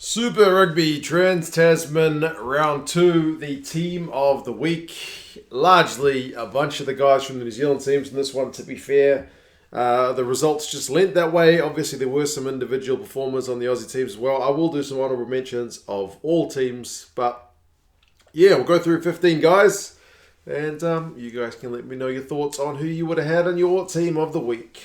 Super Rugby Trans-Tasman Round 2, the team of the week. Largely a bunch of the guys from the New Zealand teams in this one, to be fair. The results just lent that way. Obviously, there were some individual performers on the Aussie teams as well. I will do some honourable mentions of all teams. But yeah, we'll go through 15 guys. And you guys can let me know your thoughts on who you would have had in your team of the week.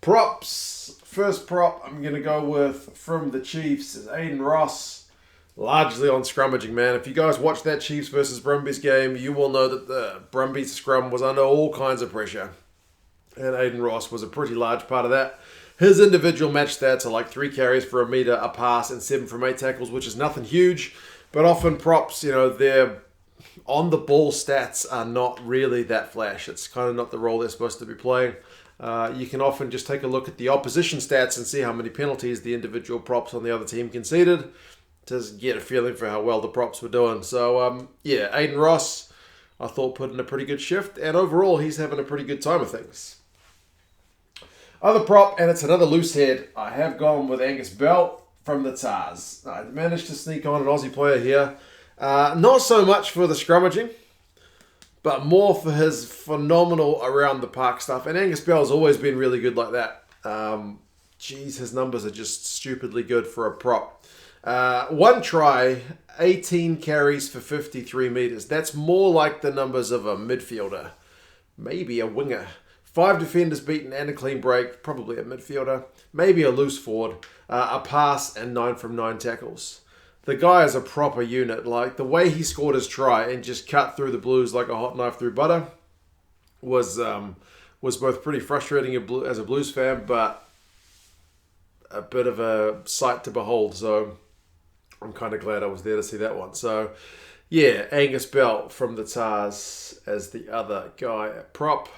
Props. First prop I'm going to go with from the Chiefs is Aiden Ross, largely on scrummaging, man. If you guys watched that Chiefs versus Brumbies game, you will know that the Brumbies scrum was under all kinds of pressure. And Aiden Ross was a pretty large part of that. His individual match stats are like 3 carries for a metre, a pass, and 7 from 8 tackles, which is nothing huge. But often props, their on-the-ball stats are not really that flash. It's kind of not the role they're supposed to be playing. You can often just take a look at the opposition stats and see how many penalties the individual props on the other team conceded to get a feeling for how well the props were doing. So, Aiden Ross, I thought, put in a pretty good shift. And overall, he's having a pretty good time of things. Other prop, and it's another loose head. I have gone with Angus Bell from the Tars. I managed to sneak on an Aussie player here. Not so much for the scrummaging, but more for his phenomenal around the park stuff. And Angus Bell's always been really good like that. His numbers are just stupidly good for a prop. 1 try, 18 carries for 53 metres. That's more like the numbers of a midfielder. Maybe a winger. 5 defenders beaten and a clean break. Probably a midfielder. Maybe a loose forward. A pass and 9 from 9 tackles. The guy is a proper unit. Like, the way he scored his try and just cut through the Blues like a hot knife through butter was both pretty frustrating as a Blues fan, but a bit of a sight to behold. So I'm kind of glad I was there to see that one. So, yeah, Angus Bell from the Tars as the other guy at prop.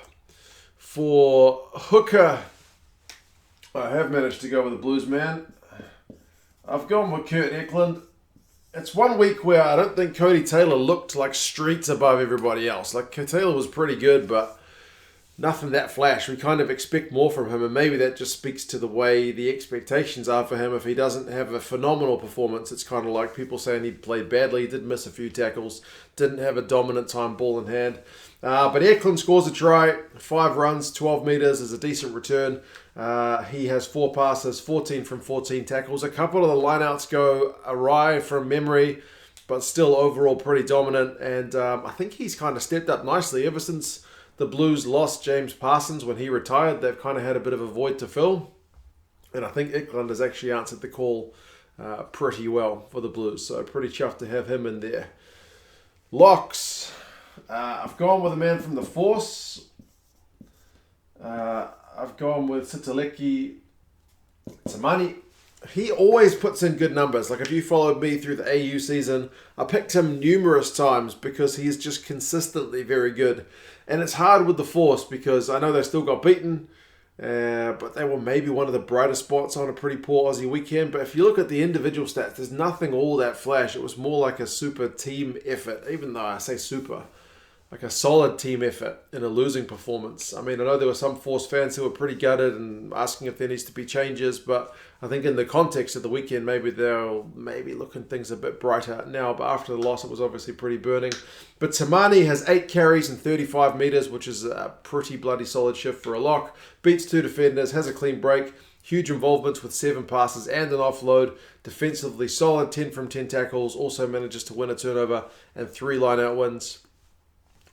For hooker, I have managed to go with the Blues man. I've gone with Kurt Eklund. It's one week where I don't think Cody Taylor looked like streets above everybody else. Like, Taylor was pretty good, but nothing that flash. We kind of expect more from him, and maybe that just speaks to the way the expectations are for him. If he doesn't have a phenomenal performance, it's kind of like people saying he played badly, he did miss a few tackles, didn't have a dominant time ball in hand. But Eklund scores a try, 5 runs, 12 metres is a decent return. He has 4 passes, 14 from 14 tackles. A couple of the lineouts go awry from memory, but still overall pretty dominant. And I think he's kind of stepped up nicely. Ever since the Blues lost James Parsons when he retired, they've kind of had a bit of a void to fill. And I think Eklund has actually answered the call pretty well for the Blues. So pretty chuffed to have him in there. Locks. I've gone with a man from the Force. I've gone with Sitaleki Tamani. He always puts in good numbers. Like, if you followed me through the AU season, I picked him numerous times because he's just consistently very good. And it's hard with the Force because I know they still got beaten, but they were maybe one of the brighter spots on a pretty poor Aussie weekend. But if you look at the individual stats, there's nothing all that flash. It was more like a super team effort, even though I say super. Like a solid team effort in a losing performance. I mean, I know there were some Force fans who were pretty gutted and asking if there needs to be changes, but I think in the context of the weekend, maybe they're looking things a bit brighter now, but after the loss, it was obviously pretty burning. But Tamani has 8 carries and 35 metres, which is a pretty bloody solid shift for a lock. Beats 2 defenders, has a clean break, huge involvements with 7 passes and an offload. Defensively solid, 10 from 10 tackles, also manages to win a turnover and 3 line-out wins.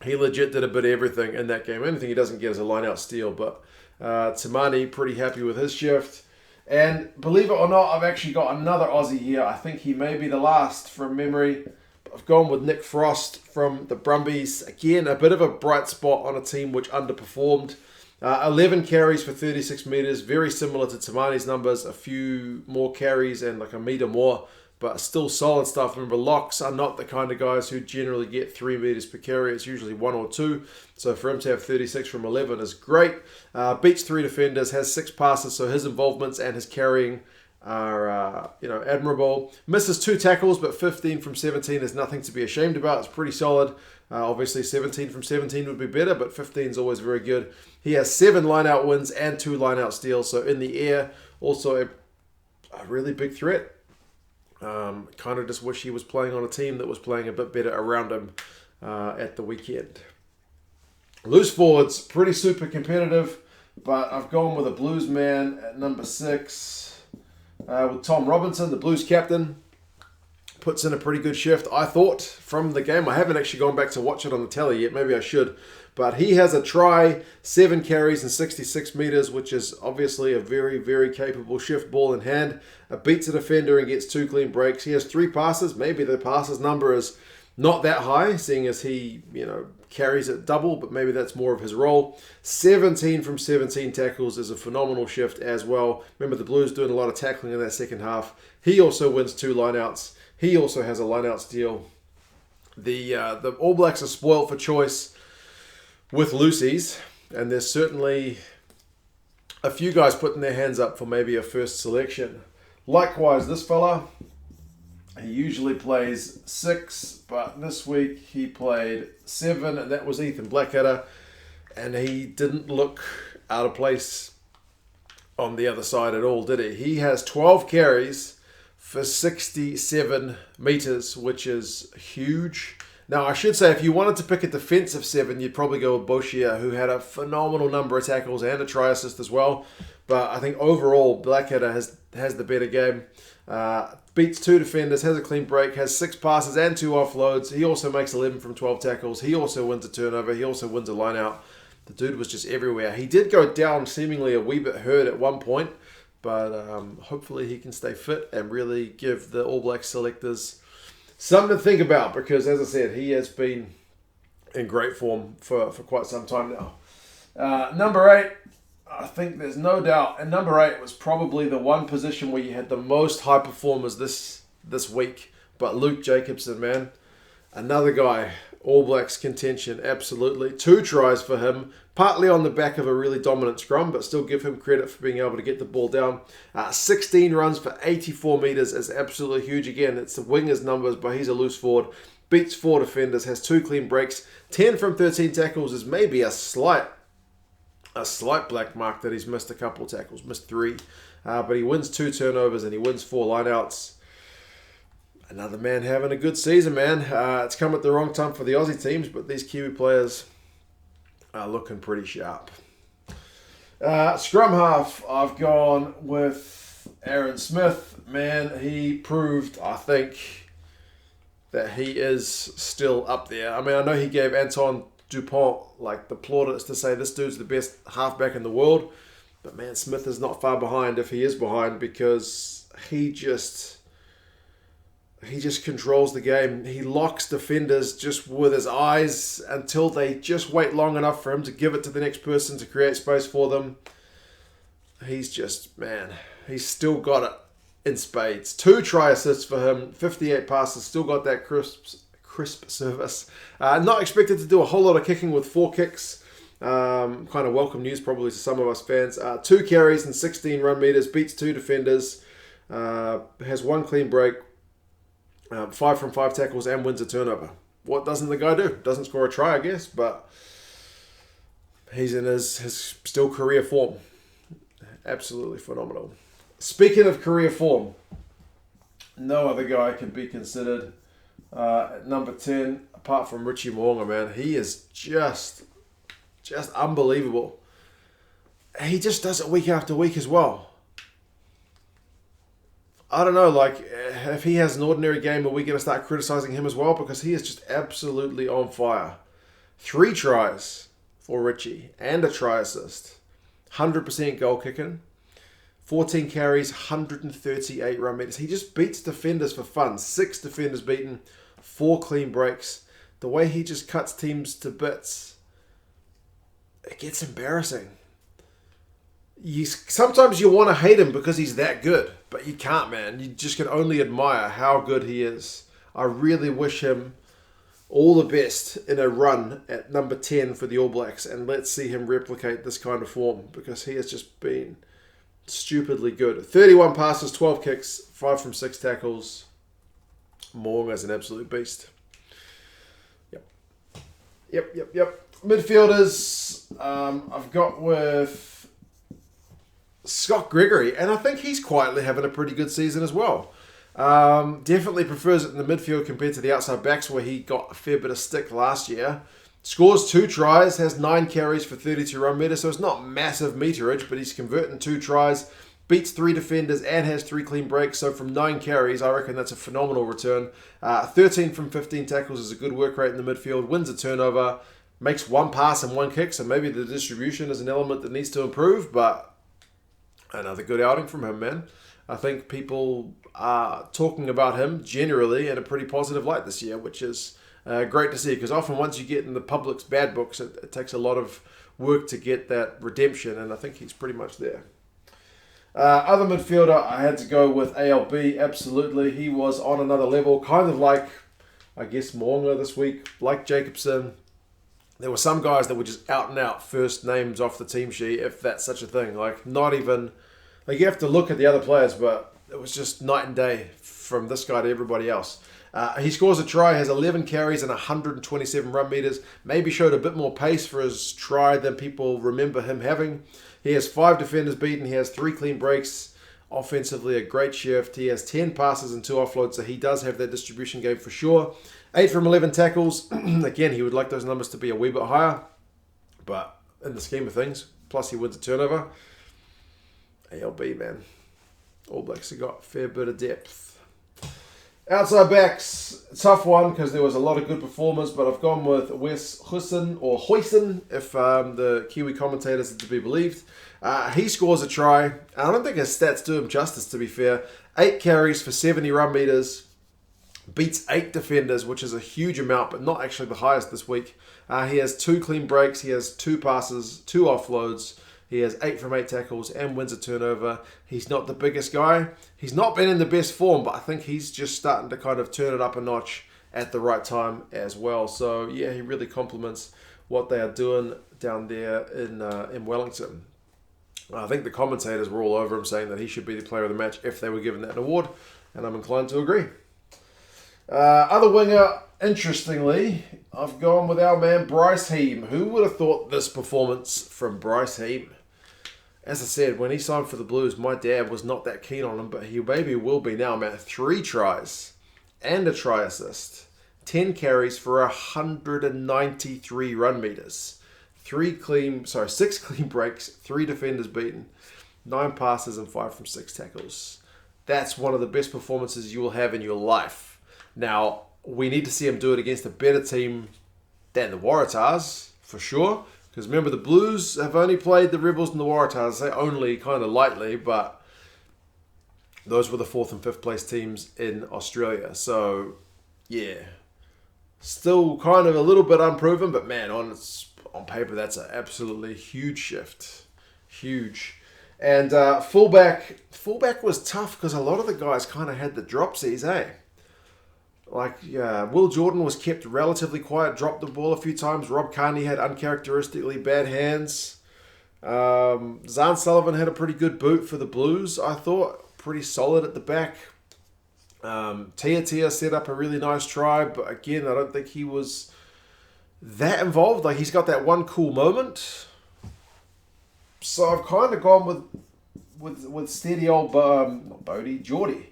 He legit did a bit of everything in that game. Anything he doesn't get is a line-out steal, but Tamani, pretty happy with his shift. And believe it or not, I've actually got another Aussie here. I think he may be the last from memory. I've gone with Nick Frost from the Brumbies. Again, a bit of a bright spot on a team which underperformed. 11 carries for 36 metres, very similar to Tamani's numbers. A few more carries and like a metre more, but still solid stuff. Remember, locks are not the kind of guys who generally get 3 metres per carry. It's usually 1 or 2. So for him to have 36 from 11 is great. Beats 3 defenders, has 6 passes, so his involvements and his carrying are admirable. Misses 2 tackles, but 15 from 17 is nothing to be ashamed about. It's pretty solid. Obviously, 17 from 17 would be better, but 15 is always very good. He has 7 line-out wins and 2 line-out steals, so in the air, also a really big threat. Kind of just wish he was playing on a team that was playing a bit better around him at the weekend. Loose forwards, pretty super competitive, but I've gone with a Blues man at number 6 with Tom Robinson, the Blues captain. Puts in a pretty good shift, I thought, from the game. I haven't actually gone back to watch it on the telly yet. Maybe I should. But he has a try, 7 carries and 66 metres, which is obviously a very, very capable shift ball in hand. Beats a defender and gets 2 clean breaks. He has 3 passes. Maybe the passes number is not that high, seeing as he, carries it double, but maybe that's more of his role. 17 from 17 tackles is a phenomenal shift as well. Remember, the Blues doing a lot of tackling in that second half. He also wins 2 lineouts. He also has a lineout steal. The All Blacks are spoiled for choice with loosies, and there's certainly a few guys putting their hands up for maybe a first selection. Likewise, this fella, he usually plays 6, but this week he played 7, and that was Ethan Blackadder, and he didn't look out of place on the other side at all, did he? He has 12 carries for 67 metres, which is huge. Now, I should say, if you wanted to pick a defensive 7, you'd probably go with Boshier, who had a phenomenal number of tackles and a try assist as well. But I think overall, Blackadder has the better game. Beats 2 defenders, has a clean break, has 6 passes and 2 offloads. He also makes 11 from 12 tackles. He also wins a turnover. He also wins a line-out. The dude was just everywhere. He did go down seemingly a wee bit hurt at one point, but hopefully he can stay fit and really give the All Black selectors something to think about, because, as I said, he has been in great form for quite some time now. Number 8, I think there's no doubt. And number 8 was probably the one position where you had the most high performers this week. But Luke Jacobson, man, another guy, All Blacks contention, absolutely. 2 tries for him, partly on the back of a really dominant scrum, but still give him credit for being able to get the ball down. 16 runs for 84 metres is absolutely huge. Again, it's the wingers numbers, but he's a loose forward. Beats 4 defenders, has 2 clean breaks. 10 from 13 tackles is maybe a slight black mark that he's missed a couple tackles, missed 3. But he wins 2 turnovers and he wins 4 lineouts. Another man having a good season, man. It's come at the wrong time for the Aussie teams, but these Kiwi players are looking pretty sharp. Scrum half, I've gone with Aaron Smith. Man, he proved, I think, that he is still up there. I mean, I know he gave Anton Dupont the plaudits to say this dude's the best halfback in the world, but man, Smith is not far behind if he is behind, because he just controls the game. He locks defenders just with his eyes until they just wait long enough for him to give it to the next person to create space for them. He's just, man, he's still got it in spades. 2 try assists for him, 58 passes, still got that crisp service. Not expected to do a whole lot of kicking with 4 kicks. Kind of welcome news probably to some of us fans. 2 carries and 16 run meters, beats 2 defenders, has 1 clean break, 5 from 5 tackles, and wins a turnover. What doesn't the guy do? Doesn't score a try, I guess, but he's in his still career form. Absolutely phenomenal. Speaking of career form, no other guy can be considered at number 10, apart from Richie Mo'unga, man. He is just unbelievable. He just does it week after week as well. I don't know, if he has an ordinary game, are we going to start criticizing him as well? Because he is just absolutely on fire. 3 tries for Richie and a try assist. 100% goal kicking. 14 carries, 138 run meters. He just beats defenders for fun. 6 defenders beaten, 4 clean breaks. The way he just cuts teams to bits, it gets embarrassing. Sometimes you want to hate him because he's that good, but you can't, man. You just can only admire how good he is. I really wish him all the best in a run at number 10 for the All Blacks, and let's see him replicate this kind of form, because he has just been stupidly good. 31 passes, 12 kicks, 5 from 6 tackles. Mo'unga's an absolute beast. Yep. Midfielders, I've got with Scott Gregory, and I think he's quietly having a pretty good season as well. Definitely prefers it in the midfield compared to the outside backs where he got a fair bit of stick last year. Scores 2 tries, has 9 carries for 32 run meters, so it's not massive meterage, but he's converting 2 tries, beats 3 defenders and has 3 clean breaks. So from 9 carries, I reckon that's a phenomenal return. 13 from 15 tackles is a good work rate in the midfield, wins a turnover, makes 1 pass and 1 kick, so maybe the distribution is an element that needs to improve, but another good outing from him, man. I think people are talking about him generally in a pretty positive light this year, which is great to see, because often once you get in the public's bad books, it takes a lot of work to get that redemption, and I think he's pretty much there. Other midfielder, I had to go with ALB, absolutely. He was on another level, kind of like, I guess, Moonga this week, like Jacobson. There were some guys that were just out and out first names off the team sheet, if that's such a thing. Like, not even, like, you have to look at the other players, but it was just night and day from this guy to everybody else. He scores a try, has 11 carries and 127 run meters. Maybe showed a bit more pace for his try than people remember him having. He has 5 defenders beaten. He has 3 clean breaks. Offensively, a great shift. He has 10 passes and 2 offloads, so he does have that distribution game for sure. 8 from 11 tackles. Again, he would like those numbers to be a wee bit higher, but in the scheme of things, plus he wins a turnover. ALB, man. All Blacks have got a fair bit of depth. Outside backs, tough one because there was a lot of good performers, but I've gone with Wes Hussen, or Huisen, if the Kiwi commentators are to be believed. He scores a try. I don't think his stats do him justice, to be fair. 8 carries for 70 run meters, beats 8 defenders, which is a huge amount, but not actually the highest this week. He has 2 clean breaks, he has 2 passes, 2 offloads. He has 8 from 8 tackles and wins a turnover. He's not the biggest guy. He's not been in the best form, but I think he's just starting to kind of turn it up a notch at the right time as well. So, yeah, he really complements what they are doing down there in Wellington. I think the commentators were all over him saying that he should be the player of the match if they were given that award, and I'm inclined to agree. Other winger, interestingly, I've gone with our man Bryce Heem. Who would have thought this performance from Bryce Heem? As I said, when he signed for the Blues, my dad was not that keen on him, but he maybe will be now, man. 3 tries and a try assist. 10 carries for 193 run meters. 6 clean breaks, 3 defenders beaten, 9 passes and 5 from 6 tackles. That's one of the best performances you will have in your life. Now, we need to see him do it against a better team than the Waratahs, for sure. Because remember, the Blues have only played the Rebels and the Waratahs. I say only kind of lightly, but those were the 4th and 5th place teams in Australia. So, yeah. Still kind of a little bit unproven, but man, on paper, that's an absolutely huge shift. Huge. And fullback was tough because a lot of the guys kind of had the dropsies, eh? Like, Will Jordan was kept relatively quiet, dropped the ball a few times. Rob Kearney had uncharacteristically bad hands. Zahn Sullivan had a pretty good boot for the Blues, I thought. Pretty solid at the back. Tia set up a really nice try, but again, I don't think he was that involved. Like, he's got that one cool moment. So I've kind of gone with steady old Geordie.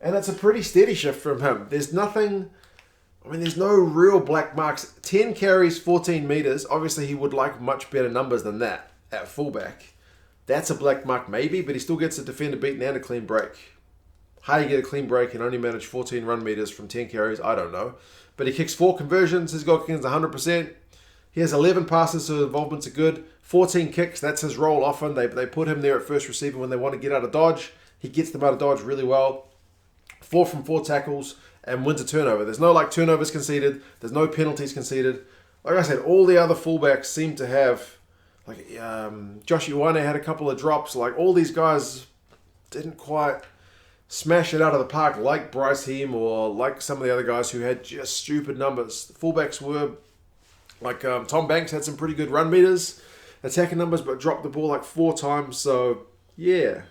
And it's a pretty steady shift from him. There's nothing, there's no real black marks. 10 carries, 14 meters. Obviously, he would like much better numbers than that at fullback. That's a black mark maybe, but he still gets a defender beaten and a clean break. How do you get a clean break and only manage 14 run meters from 10 carries? I don't know. But he kicks 4 conversions. His goal kicking is 100%. He has 11 passes, so involvements are good. 14 kicks, that's his role often. They put him there at first receiver when they want to get out of dodge. He gets them out of dodge really well. 4 from 4 tackles and wins a turnover. There's no turnovers conceded. There's no penalties conceded. Like I said, all the other fullbacks seem to have, Josh Ioane had a couple of drops. Like, all these guys didn't quite smash it out of the park like Bryce Heem or like some of the other guys who had just stupid numbers. The fullbacks were, Tom Banks had some pretty good run meters, attacking numbers, but dropped the ball like 4 times. So, yeah,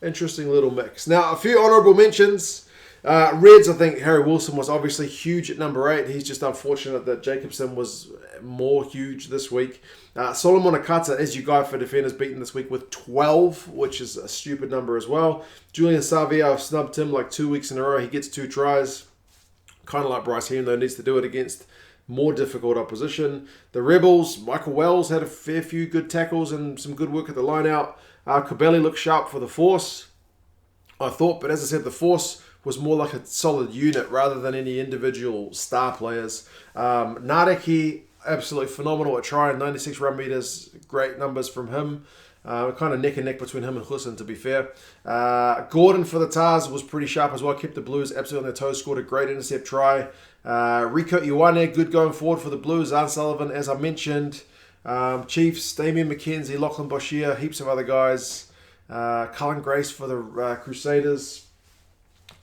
interesting little mix. Now, a few honourable mentions. Reds, I think Harry Wilson was obviously huge at number 8. He's just unfortunate that Jacobson was more huge this week. Solomon Akata is your guy for defenders beaten this week with 12, which is a stupid number as well. Julian Savia, I've snubbed him like 2 weeks in a row. He gets 2 tries. Kind of like Bryce Heem, though, needs to do it against more difficult opposition. The Rebels, Michael Wells had a fair few good tackles and some good work at the line out. Kobeli looked sharp for the Force, I thought, but as I said, the Force was more like a solid unit rather than any individual star players. Nadeki, absolutely phenomenal at trying, 96 run meters, great numbers from him. Kind of neck and neck between him and Husson, to be fair. Gordon for the Tars was pretty sharp as well, kept the Blues absolutely on their toes, scored a great intercept try. Rico Ioane, good going forward for the Blues. Arn Sullivan, as I mentioned. Chiefs, Damien McKenzie, Lachlan Boshier, heaps of other guys. Cullen Grace for the Crusaders.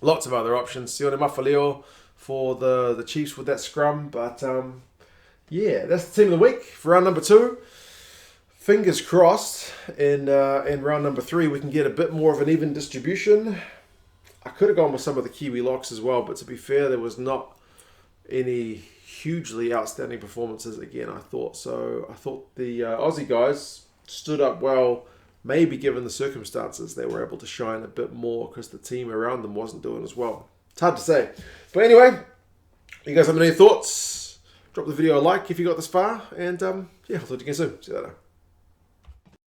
Lots of other options. Sione Mafaleo for the Chiefs with that scrum. But yeah, that's the team of the week for round number 2. Fingers crossed in round number 3 we can get a bit more of an even distribution. I could have gone with some of the Kiwi locks as well, but to be fair, there was not any hugely outstanding performances again, I thought. So I thought the Aussie guys stood up well. Maybe given the circumstances, they were able to shine a bit more because the team around them wasn't doing as well. It's hard to say. But anyway, you guys have any thoughts? Drop the video a like if you got this far. And yeah, I'll talk to you again soon. See you later.